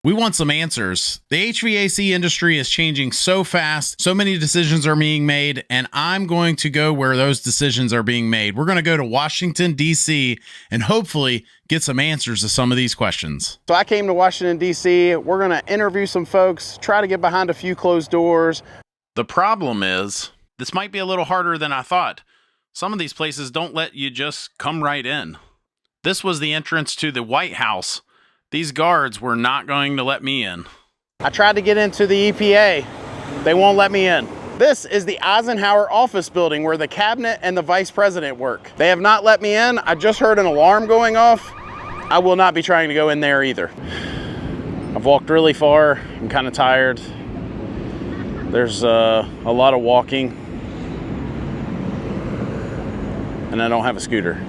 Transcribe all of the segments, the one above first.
We want some answers. The HVAC industry is changing so fast, so many decisions are being made, and I'm going to go where those decisions are being made. We're going to go to Washington, D.C., and hopefully get some answers to some of these questions. So I came to Washington, D.C. We're going to interview some folks, try to get behind a few closed doors. The problem is, this might be a little harder than I thought. Some of these places don't let you just come right in. This was the entrance to the White House. These guards were not going to let me in. I tried to get into the EPA. They won't let me in. This is the Eisenhower office building where the cabinet and the vice president work. They have not let me in. I just heard an alarm going off. I will not be trying to go in there either. I've walked really far. I'm kind of tired. There's a lot of walking. And I don't have a scooter.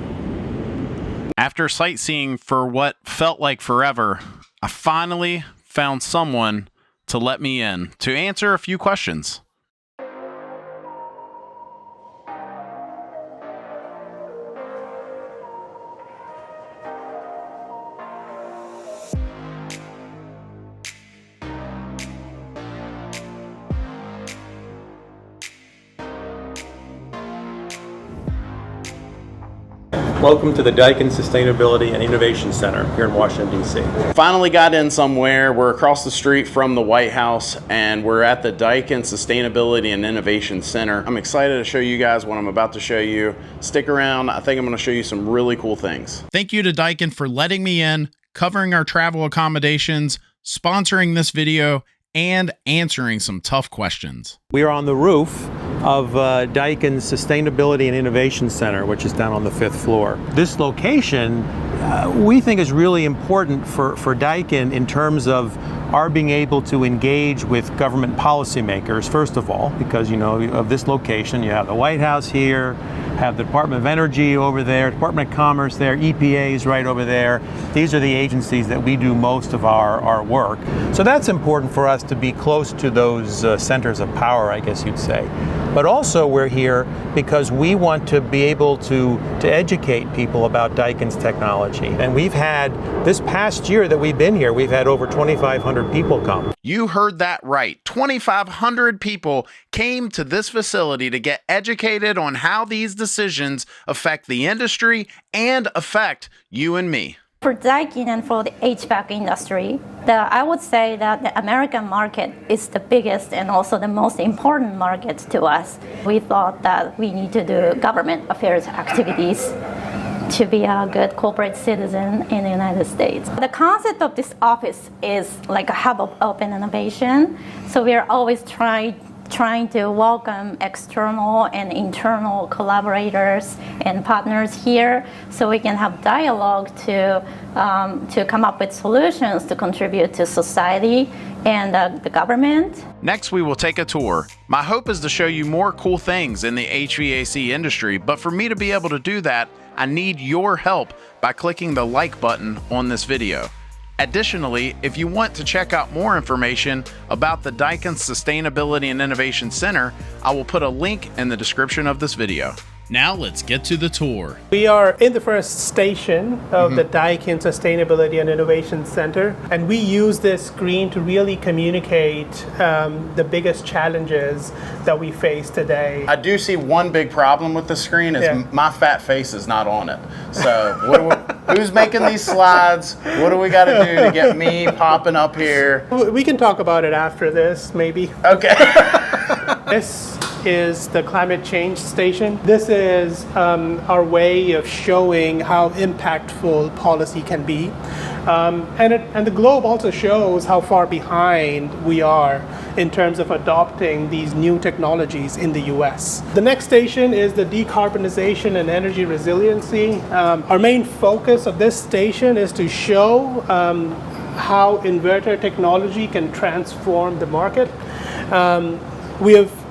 After sightseeing for what felt like forever, I finally found someone to let me in to answer a few questions. Welcome to the Daikin Sustainability and Innovation Center here in Washington, D.C. Finally got in somewhere. We're across the street from the White House and we're at the Daikin Sustainability and Innovation Center. I'm excited to show you guys what I'm about to show you. Stick around. I think I'm going to show you some really cool things. Thank you to Daikin for letting me in, covering our travel accommodations, sponsoring this video, and answering some tough questions. We are on the roof of Daikin's Sustainability and Innovation Center, which is down on the 5th floor. This location we think is really important for Daikin in terms of our being able to engage with government policymakers, first of all, because, you know, of this location, you have the White House here, have the Department of Energy over there, Department of Commerce there, EPA is right over there. These are the agencies that we do most of our work. So that's important for us to be close to those centers of power, I guess you'd say. But also we're here because we want to be able to educate people about Daikin's technology. And we've had, this past year that we've been here, we've had over 2,500 people come. You heard that right. 2,500 people came to this facility to get educated on how these decisions affect the industry and affect you and me. For Daikin and for the HVAC industry, I would say that the American market is the biggest and also the most important market to us. We thought that we need to do government affairs activities to be a good corporate citizen in the United States. The concept of this office is like a hub of open innovation. So we are always trying to welcome external and internal collaborators and partners here so we can have dialogue to come up with solutions to contribute to society and the government. Next, we will take a tour. My hope is to show you more cool things in the HVAC industry, but for me to be able to do that, I need your help by clicking the like button on this video. Additionally, if you want to check out more information about the Daikin Sustainability and Innovation Center, I will put a link in the description of this video. Now let's get to the tour. We are in the first station of the Daikin Sustainability and Innovation Center, and we use this screen to really communicate the biggest challenges that we face today. I do see one big problem with the screen is my fat face is not on it. So who's making these slides? What do we got to do to get me popping up here? We can talk about it after this, maybe. Okay. This is the climate change station. This is our way of showing how impactful policy can be. And the globe also shows how far behind we are in terms of adopting these new technologies in the US. The next station is the decarbonization and energy resiliency. Our main focus of this station is to show how inverter technology can transform the market. We have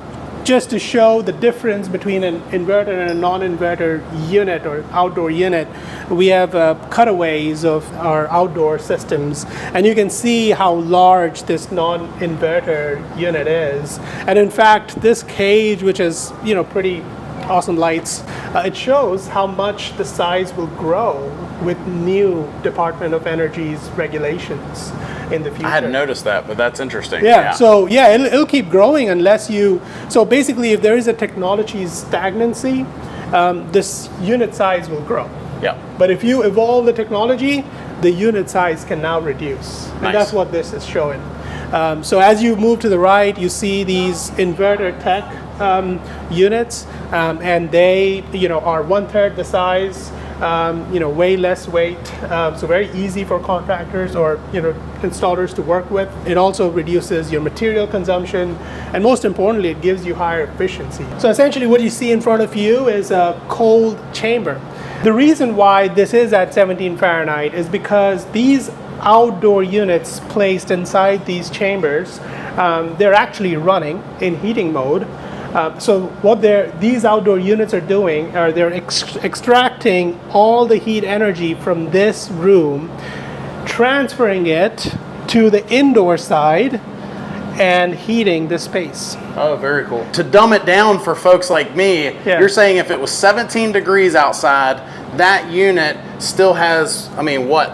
just to show the difference between an inverter and a non-inverter unit or outdoor unit, we have cutaways of our outdoor systems, and you can see how large this non-inverter unit is. And in fact, this cage, which is pretty awesome lights, it shows how much the size will grow with new Department of Energy's regulations. in the future. I hadn't noticed that, but that's interesting. Yeah. So it'll keep growing unless you. So basically, if there is a technology stagnancy, this unit size will grow. Yeah. But if you evolve the technology, the unit size can now reduce, and Nice. that's what this is showing. So as you move to the right, you see these inverter tech units, and they, are 1/3 the size. Way less weight, so very easy for contractors or installers to work with. It also reduces your material consumption, and most importantly, it gives you higher efficiency. So essentially, what you see in front of you is a cold chamber. The reason why this is at 17 Fahrenheit is because these outdoor units placed inside these chambers, they're actually running in heating mode. So what these outdoor units are doing are they're extracting all the heat energy from this room, transferring it to the indoor side, and heating the space. Oh, very cool. To dumb it down for folks like me, you're saying if it was 17 degrees outside, that unit still has,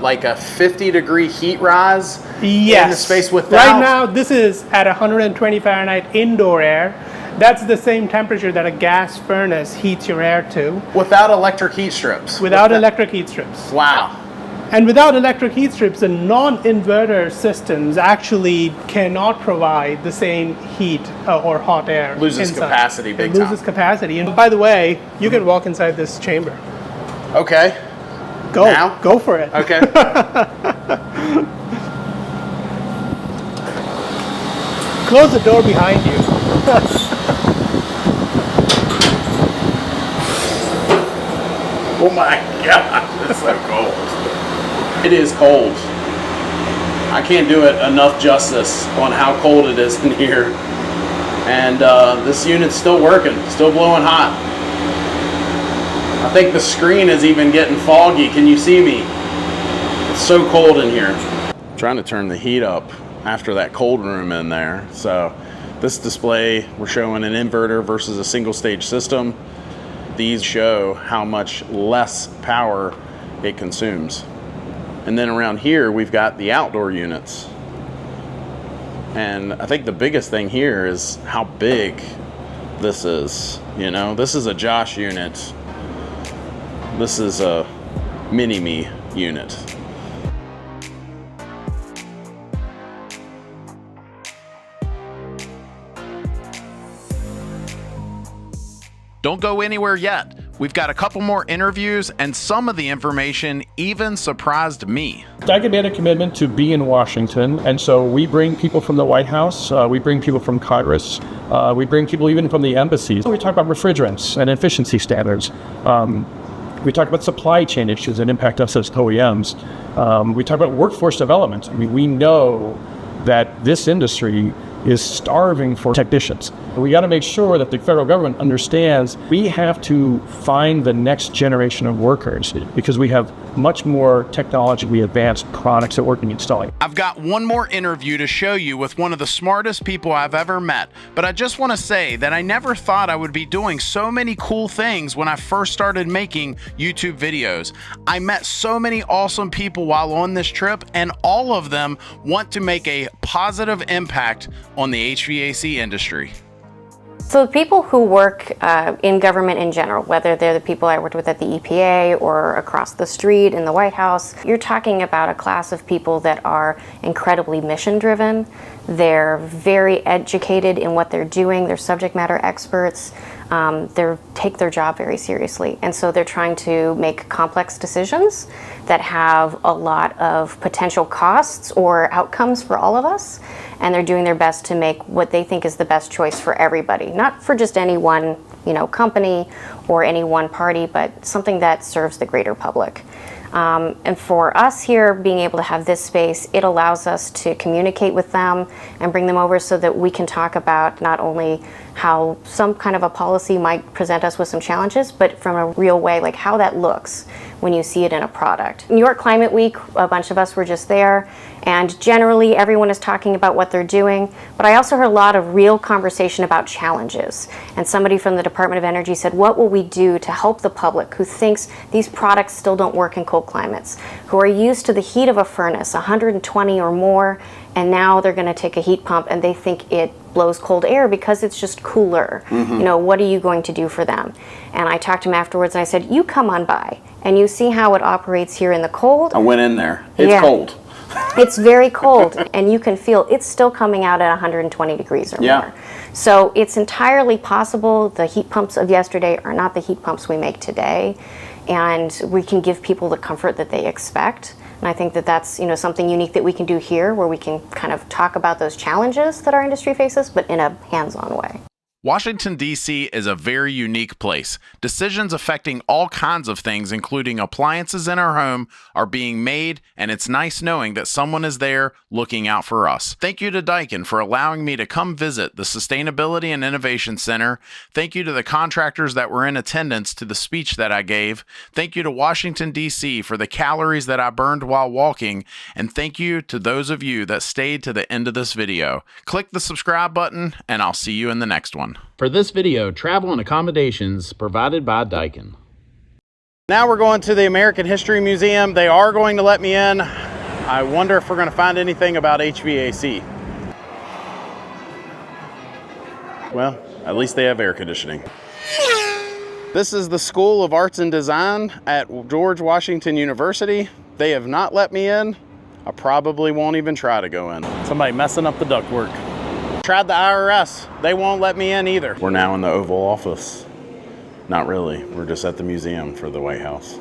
like a 50-degree heat rise in the space without... Right now, this is at 120 Fahrenheit indoor air. That's the same temperature that a gas furnace heats your air to. Without electric heat strips. Without electric heat strips. Wow. And without electric heat strips, the non-inverter systems actually cannot provide the same heat or hot air. Loses inside. capacity big It loses time. capacity. And by the way, you can walk inside this chamber. Okay. Go. Now? Go for it. Okay. Close the door behind you. Oh my God, it's so cold. It is cold. I can't do it enough justice on how cold it is in here. And this unit's still working, still blowing hot. I think the screen is even getting foggy. Can you see me? It's so cold in here. I'm trying to turn the heat up after that cold room in there. So this display, we're showing an inverter versus a single stage system. These show how much less power it consumes. And then around here, we've got the outdoor units. And I think the biggest thing here is how big this is. This is a Josh unit. This is a mini-me unit. Don't go anywhere yet. We've got a couple more interviews, and some of the information even surprised me. Daikin made a commitment to be in Washington, and so we bring people from the White House, we bring people from Congress, we bring people even from the embassies. We talk about refrigerants and efficiency standards. We talk about supply chain issues that impact us as OEMs. We talk about workforce development. We know that this industry is starving for technicians. We got to make sure that the federal government understands we have to find the next generation of workers because we have much more technologically advanced products that we're installing. I've got one more interview to show you with one of the smartest people I've ever met, but I just want to say that I never thought I would be doing so many cool things when I first started making YouTube videos. I met so many awesome people while on this trip, and all of them want to make a positive impact on the HVAC industry. So the people who work in government in general, whether they're the people I worked with at the EPA or across the street in the White House, you're talking about a class of people that are incredibly mission driven. They're very educated in what they're doing. They're subject matter experts. They take their job very seriously. And so they're trying to make complex decisions that have a lot of potential costs or outcomes for all of us. And they're doing their best to make what they think is the best choice for everybody, not for just any one, company or any one party, but something that serves the greater public. And for us here, being able to have this space, it allows us to communicate with them and bring them over so that we can talk about not only how some kind of a policy might present us with some challenges, but from a real way, like how that looks when you see it in a product. New York Climate Week, a bunch of us were just there, and generally everyone is talking about what they're doing, but I also heard a lot of real conversation about challenges. And somebody from the Department of Energy said, what will we do to help the public who thinks these products still don't work in cold climates, who are used to the heat of a furnace, 120 or more, and now they're going to take a heat pump and they think it blows cold air because it's just cooler. You know, what are you going to do for them? And I talked to him afterwards and I said, you come on by and you see how it operates here in the cold. I went in there. It's cold. It's very cold, and you can feel it's still coming out at 120 degrees or more. So it's entirely possible the heat pumps of yesterday are not the heat pumps we make today, and we can give people the comfort that they expect. And I think that that's, you know, something unique that we can do here, where we can kind of talk about those challenges that our industry faces, but in a hands-on way. Washington, D.C. is a very unique place. Decisions affecting all kinds of things, including appliances in our home, are being made, and it's nice knowing that someone is there looking out for us. Thank you to Daikin for allowing me to come visit the Sustainability and Innovation Center. Thank you to the contractors that were in attendance to the speech that I gave. Thank you to Washington, D.C. for the calories that I burned while walking. And thank you to those of you that stayed to the end of this video. Click the subscribe button, and I'll see you in the next one. For this video, travel and accommodations provided by Daikin. Now we're going to the American History Museum. They are going to let me in. I wonder if we're going to find anything about HVAC. Well, at least they have air conditioning. This is the School of Arts and Design at George Washington University. They have not let me in. I probably won't even try to go in. Somebody messing up the ductwork. Tried the IRS. They won't let me in either. We're now in the Oval Office. Not really. We're just at the museum for the White House.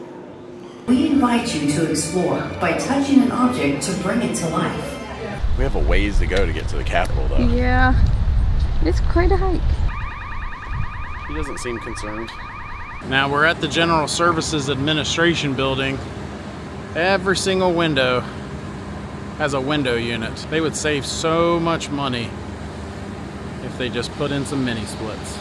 We invite you to explore by touching an object to bring it to life. We have a ways to go to get to the Capitol, though. Yeah, it's quite a hike. He doesn't seem concerned. Now we're at the General Services Administration building. Every single window has a window unit. They would save so much money if they just put in some mini splits.